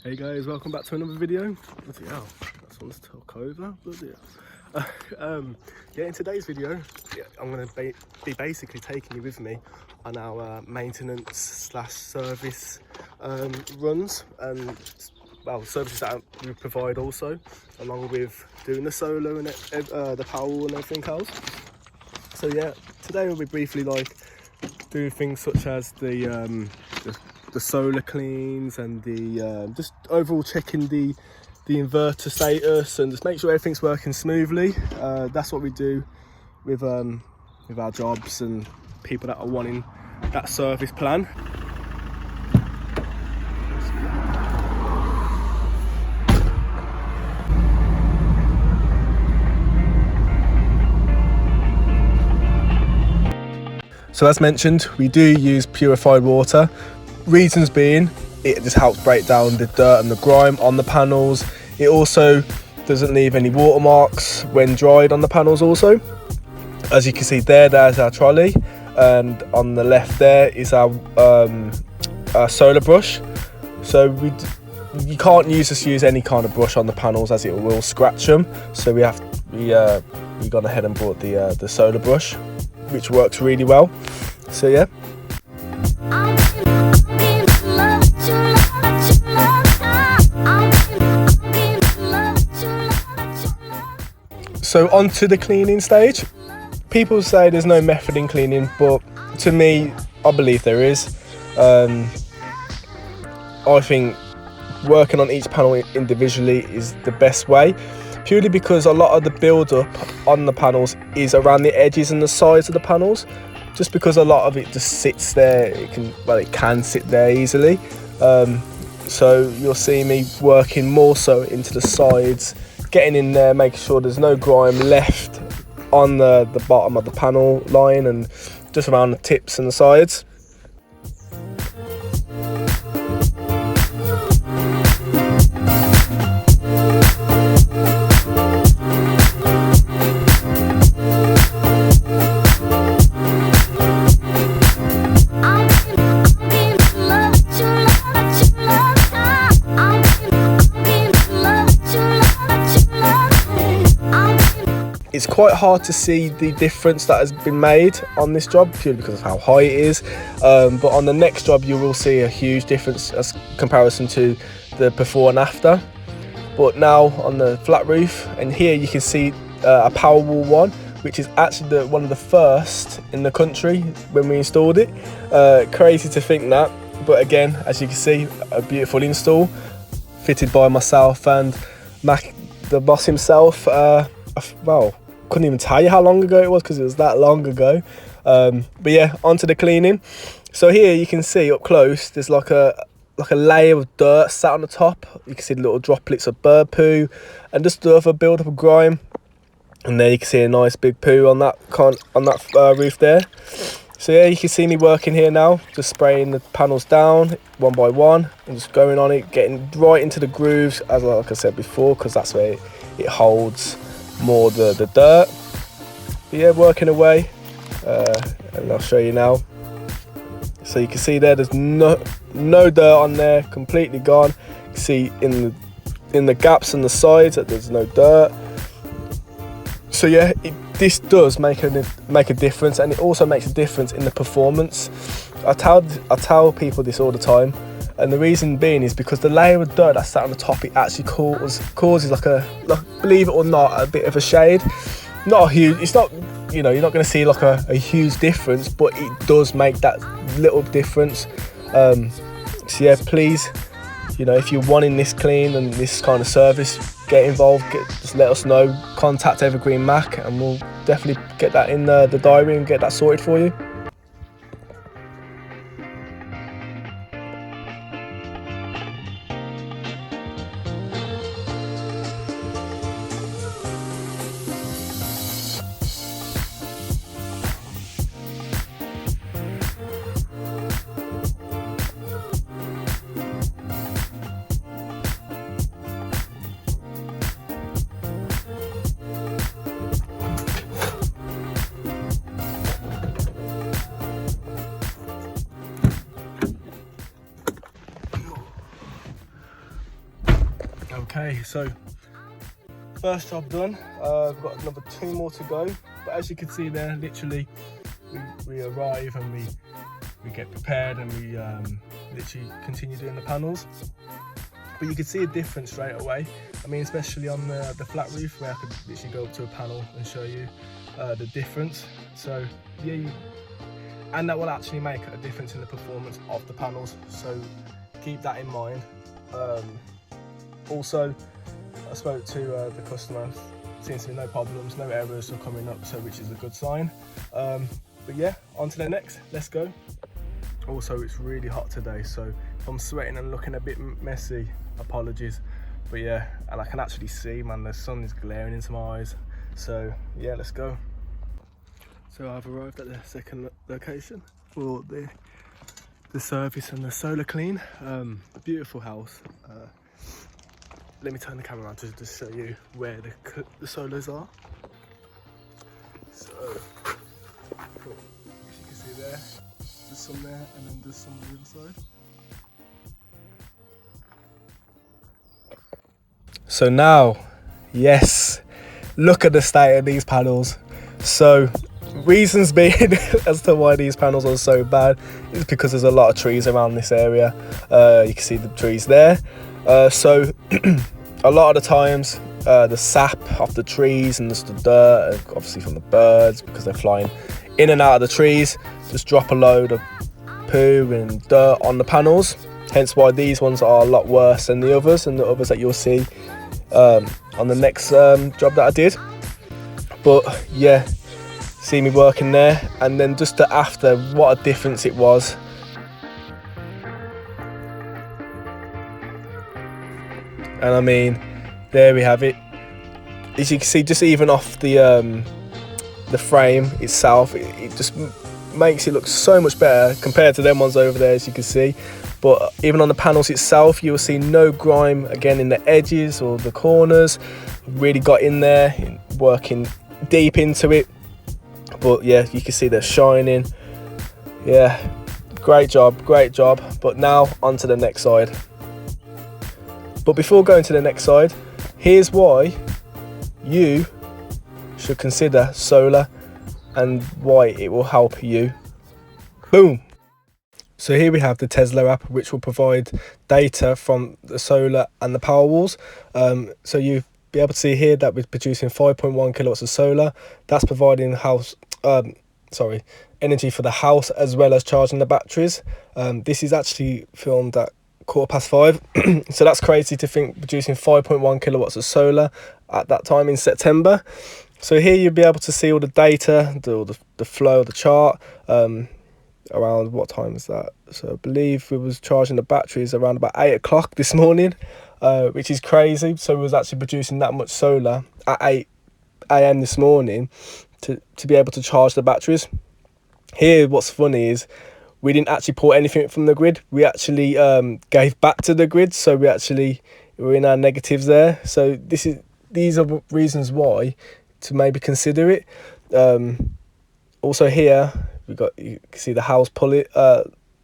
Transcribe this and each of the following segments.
Hey guys, welcome back to another video. Bloody hell, that's one to talk over. Bloody hell. Yeah, in today's video, I'm going to be basically taking you with me on our maintenance slash service runs and services that we provide also, along with doing the solar and the power wall and everything else. So yeah, today we'll be briefly doing things such as the solar cleans and the just overall checking the inverter status and just make sure everything's working smoothly. That's what we do with our jobs and people that are wanting that service plan. So as mentioned, we do use purified water. Reasons being, it just helps break down the dirt and the grime on the panels. It also doesn't leave any watermarks when dried on the panels also. As you can see there's our trolley, and on the left there is our solar brush. So you can't use any kind of brush on the panels as it will scratch them. So we gone ahead and bought the solar brush, which works really well. So yeah. So on to the cleaning stage. People say there's no method in cleaning, but to me, I believe there is. I think working on each panel individually is the best way, purely because a lot of the build-up on the panels is around the edges and the sides of the panels, just because a lot of it just sits there. It can sit there easily. So you'll see me working more so into the sides, getting in there, making sure there's no grime left on the bottom of the panel line and just around the tips and the sides. It's quite hard to see the difference that has been made on this job purely because of how high it is, but on the next job you will see a huge difference as comparison to the before and after. But now on the flat roof, and here you can see a power wall one, which is actually one of the first in the country when we installed it. Crazy to think that, but again, as you can see, a beautiful install fitted by myself and Mac, the boss himself. Couldn't even tell you how long ago it was because it was that long ago. But yeah, onto the cleaning. So here you can see up close there's like a layer of dirt sat on the top. You can see the little droplets of bird poo and just the other build up of grime, and there you can see a nice big poo on that roof there. So yeah, you can see me working here now, just spraying the panels down one by one and just going on it, getting right into the grooves, as like I said before, because that's where it holds more the dirt. But yeah, working away, and I'll show you now. So you can see there's no dirt on there, completely gone. You can see in the gaps and the sides that there's no dirt. So yeah, this does make a difference, and it also makes a difference in the performance. I tell people this all the time, and the reason being is because the layer of dirt that's sat on the top, it actually causes like believe it or not, a bit of a shade. Not a huge, it's not, you're not going to see like a huge difference, but it does make that little difference. So yeah, please, if you're wanting this clean and this kind of service, get involved, just let us know, contact Evergreen Mac, and we'll definitely get that in the diary and get that sorted for you. Okay, so first job done. We've got another 2 more to go, but as you can see there, literally we arrive and we get prepared and we literally continue doing the panels. But you can see a difference straight away. I mean, especially on the flat roof, where I could literally go up to a panel and show you the difference. So yeah, and that will actually make a difference in the performance of the panels, so keep that in mind. Also, I spoke to the customer, seems to be no problems, no errors are coming up, so which is a good sign. But yeah, on to the next, let's go. Also, it's really hot today, so if I'm sweating and looking a bit messy, apologies. But yeah, and I can actually see, man, the sun is glaring into my eyes. So yeah, let's go. So I've arrived at the second location for the service and the solar clean. A beautiful house. Let me turn the camera around to just show you where the solars are. So, cool. As you can see there, there's some there, and then there's some on the other side. So now, yes, look at the state of these panels. So, reasons being as to why these panels are so bad is because there's a lot of trees around this area. You can see the trees there. So a lot of the times the sap off the trees and just the dirt, obviously from the birds because they're flying in and out of the trees, just drop a load of poo and dirt on the panels. Hence why these ones are a lot worse than the others, and the others that you'll see on the next job that I did. But yeah, see me working there, and then just the after, what a difference it was. And I mean, there we have it. As you can see, just even off the frame itself, it just makes it look so much better compared to them ones over there, as you can see. But even on the panels itself, you'll see no grime again in the edges or the corners. Really got in there, working deep into it. But yeah, you can see they're shining. Yeah, great job. But now on to the next side. But before going to the next side, here's why you should consider solar and why it will help you. Boom. So here we have the Tesla app, which will provide data from the solar and the power walls. So you'll be able to see here that we're producing 5.1 kilowatts of solar. That's providing energy for the house as well as charging the batteries. This is actually filmed at 5:15. So that's crazy to think, producing 5.1 kilowatts of solar at that time in September. So here you'll be able to see all the data, the flow of the chart. Around what time is that? So I believe we was charging the batteries around about 8 o'clock this morning, which is crazy. So we was actually producing that much solar at 8 a.m. this morning to be able to charge the batteries. Here, what's funny is we didn't actually pull anything from the grid. We actually gave back to the grid, so we're in our negatives there. So these are reasons why to maybe consider it. Also here, you can see the house pulley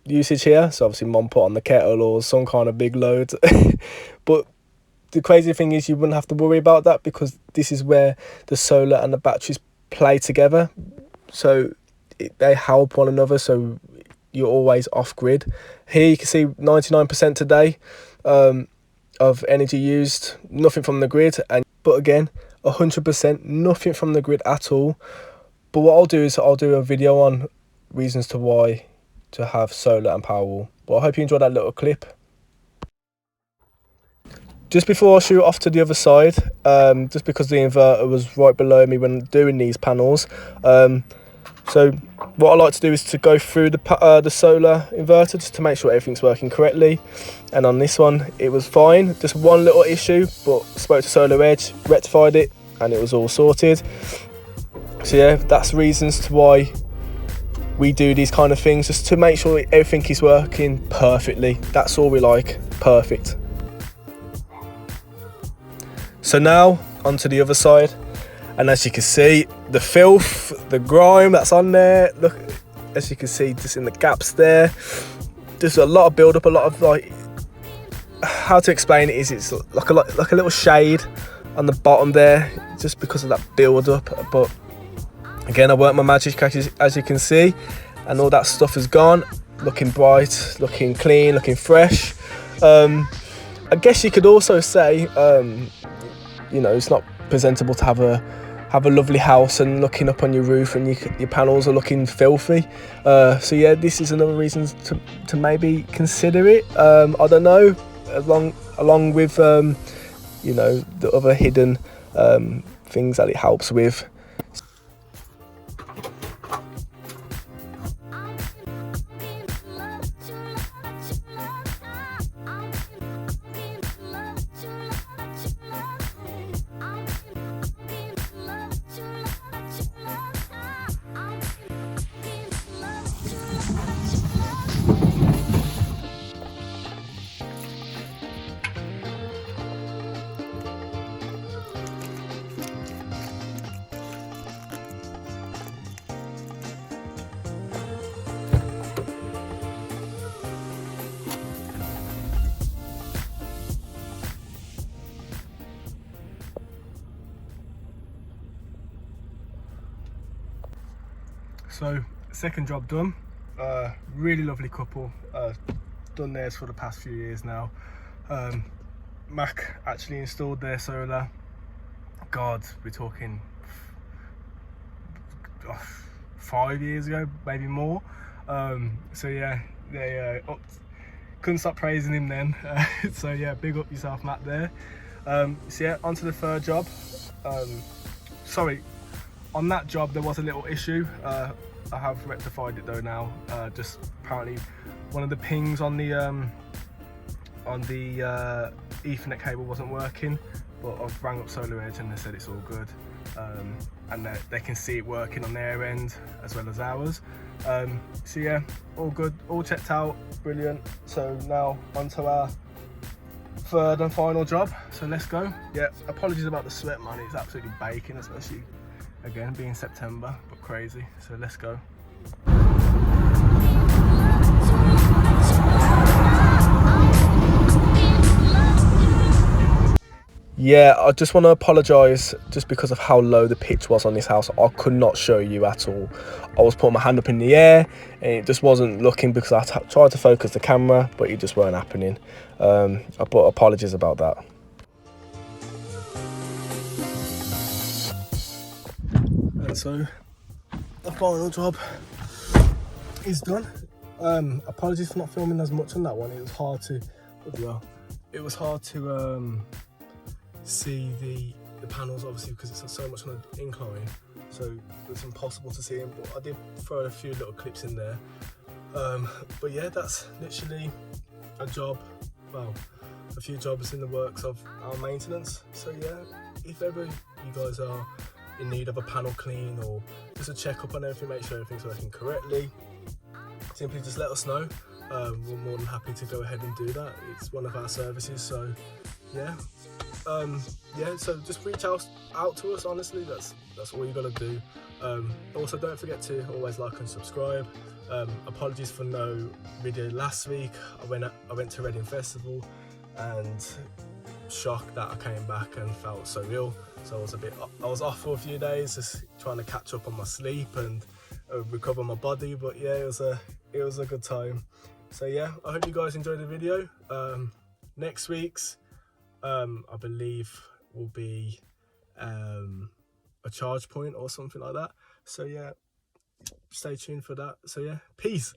usage here. So obviously mom put on the kettle or some kind of big load. But the crazy thing is you wouldn't have to worry about that because this is where the solar and the batteries play together. So they help one another, so you're always off grid. Here you can see 99% today of energy used, nothing from the grid. But again, 100% nothing from the grid at all. But what I'll do is I'll do a video on reasons to why to have solar and Powerwall. But I hope you enjoyed that little clip. Just before I shoot off to the other side, just because the inverter was right below me when doing these panels, so what I like to do is to go through the solar inverter just to make sure everything's working correctly. And on this one, it was fine. Just one little issue, but spoke to Solar Edge, rectified it, and it was all sorted. So yeah, that's reasons to why we do these kind of things, just to make sure everything is working perfectly. That's all we like, perfect. So now onto the other side, and as you can see, the filth, the grime that's on there, look, as you can see, just in the gaps there, there's a lot of build up, a lot of like how to explain it is, it's like a little shade on the bottom there, just because of that build up. But again, I worked my magic, as you can see, and all that stuff is gone, looking bright, looking clean, looking fresh. I guess you could also say, you know, it's not presentable to have a lovely house and looking up on your roof and your panels are looking filthy. So yeah, this is another reason to maybe consider it. I don't know, along with you know, the other hidden things that it helps with. So second job done. Really lovely couple. Done theirs for the past few years now. Mac actually installed their solar. God, we're talking 5 years ago, maybe more. So yeah, they couldn't stop praising him then. So yeah, big up yourself, Matt, there. So yeah, on to the third job. Sorry, on that job there was a little issue. I have rectified it though now. Just apparently one of the pings on the Ethernet cable wasn't working, but I've rang up Solar Edge and they said it's all good, and they can see it working on their end as well as ours. So yeah, all good, all checked out, brilliant. So now onto our third and final job, so let's go. Yeah, apologies about the sweat, man, it's absolutely baking, especially again being September, but crazy. So let's go. Yeah, I just want to apologise just because of how low the pitch was on this house. I could not show you at all. I was putting my hand up in the air and it just wasn't looking, because I tried to focus the camera but it just weren't happening. But apologies about that. And so the final job is done. Apologies for not filming as much on that one. It was hard to see the panels, obviously, because it's so much on an incline, so it's impossible to see them, but I did throw a few little clips in there. But yeah, that's literally a job, well, a few jobs in the works of our maintenance. So yeah, if ever you guys are in need of a panel clean or just a check up on everything, make sure everything's working correctly, simply just let us know. We're more than happy to go ahead and do that. It's one of our services, so yeah. Yeah, so just reach out to us, honestly, that's all you gotta do. Also, don't forget to always like and subscribe. Apologies for no video last week. I went to Reading Festival and shocked that I came back and felt so ill, so I was off for a few days, just trying to catch up on my sleep and recover my body. But yeah, it was a good time. So yeah, I hope you guys enjoyed the video. Next week's I believe will be a charge point or something like that. So yeah, stay tuned for that. So yeah, peace.